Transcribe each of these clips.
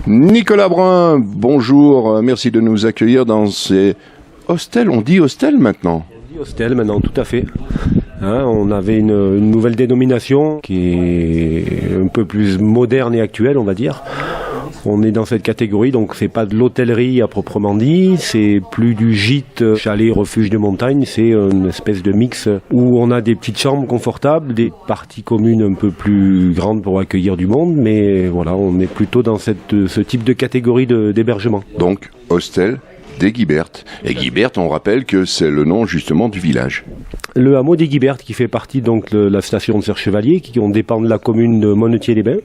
Nicolas Brun, bonjour, merci de nous accueillir dans ces hostels. On dit hostel maintenant? On dit hostel maintenant, tout à fait. On avait une nouvelle dénomination qui est un peu plus moderne et actuelle, on va dire. On est dans cette catégorie, donc c'est pas de l'hôtellerie à proprement dit, c'est plus du gîte, chalet, refuge de montagne, c'est une espèce de mix où on a des petites chambres confortables, des parties communes un peu plus grandes pour accueillir du monde, mais voilà, on est plutôt dans ce type de catégorie d'hébergement. Donc, hostel des Guibertes. Et Guibertes, on rappelle que c'est le nom justement du village. Le hameau des Guibertes qui fait partie donc de la station de Serre-Chevalier, on dépend de la commune de Monnetier-les-Bains.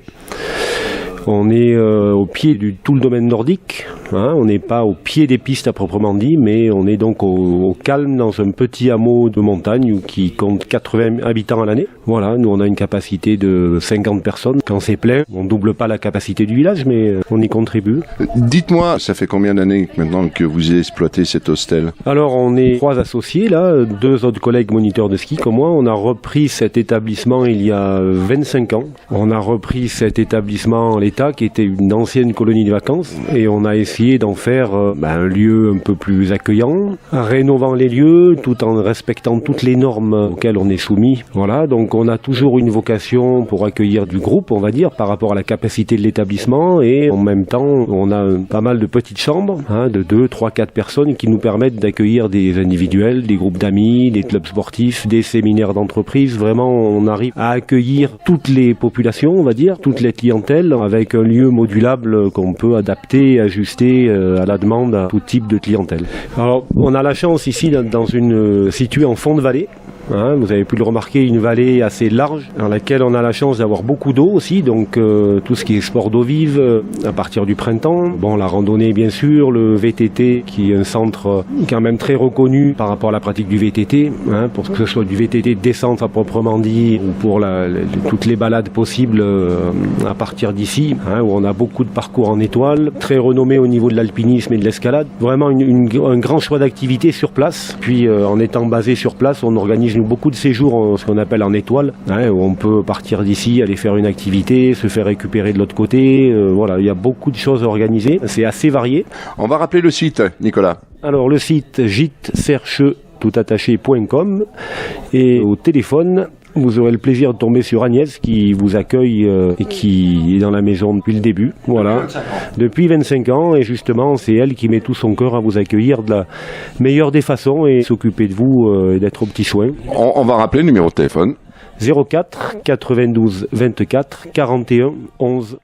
On est au pied du tout le domaine nordique, on n'est pas au pied des pistes à proprement dit, mais on est donc au calme dans un petit hameau de montagne qui compte 80 habitants à l'année. Voilà, nous on a une capacité de 50 personnes. Quand c'est plein, on ne double pas la capacité du village, mais on y contribue. Dites-moi, ça fait combien d'années maintenant que vous exploitez cet hostel? Alors on est 3 associés là, 2 autres collègues moniteurs de ski comme moi. On a repris cet établissement il y a 25 ans. On a repris cet établissement qui était une ancienne colonie de vacances, et on a essayé d'en faire un lieu un peu plus accueillant, en rénovant les lieux tout en respectant toutes les normes auxquelles on est soumis. Voilà, donc on a toujours une vocation pour accueillir du groupe, on va dire, par rapport à la capacité de l'établissement, et en même temps on a pas mal de petites chambres, de 2, 3, 4 personnes qui nous permettent d'accueillir des individuels, des groupes d'amis, des clubs sportifs, des séminaires d'entreprise. Vraiment, on arrive à accueillir toutes les populations, on va dire, toutes les clientèles, avec un lieu modulable qu'on peut adapter et ajuster à la demande à tout type de clientèle. Alors, on a la chance ici située en fond de vallée. Vous avez pu le remarquer, une vallée assez large dans laquelle on a la chance d'avoir beaucoup d'eau aussi, donc tout ce qui est sport d'eau vive à partir du printemps. Bon, la randonnée bien sûr, le VTT qui est un centre quand même très reconnu par rapport à la pratique du VTT, pour que ce soit du VTT de descente à proprement dit ou pour toutes les balades possibles à partir d'ici, où on a beaucoup de parcours en étoile, très renommé au niveau de l'alpinisme et de l'escalade. Vraiment un grand choix d'activités sur place. Puis en étant basé sur place, on organise beaucoup de séjours, ce qu'on appelle en étoile, où on peut partir d'ici, aller faire une activité, se faire récupérer de l'autre côté. Voilà, il y a beaucoup de choses à organiser. C'est assez varié. On va rappeler le site, Nicolas. Alors le site gîte-serche-toutattaché.com, et au téléphone, vous aurez le plaisir de tomber sur Agnès qui vous accueille et qui est dans la maison depuis le début. Voilà. Depuis 25 ans, et justement c'est elle qui met tout son cœur à vous accueillir de la meilleure des façons et s'occuper de vous et d'être aux petits soins. On va rappeler le numéro de téléphone. 04 92 24 41 11.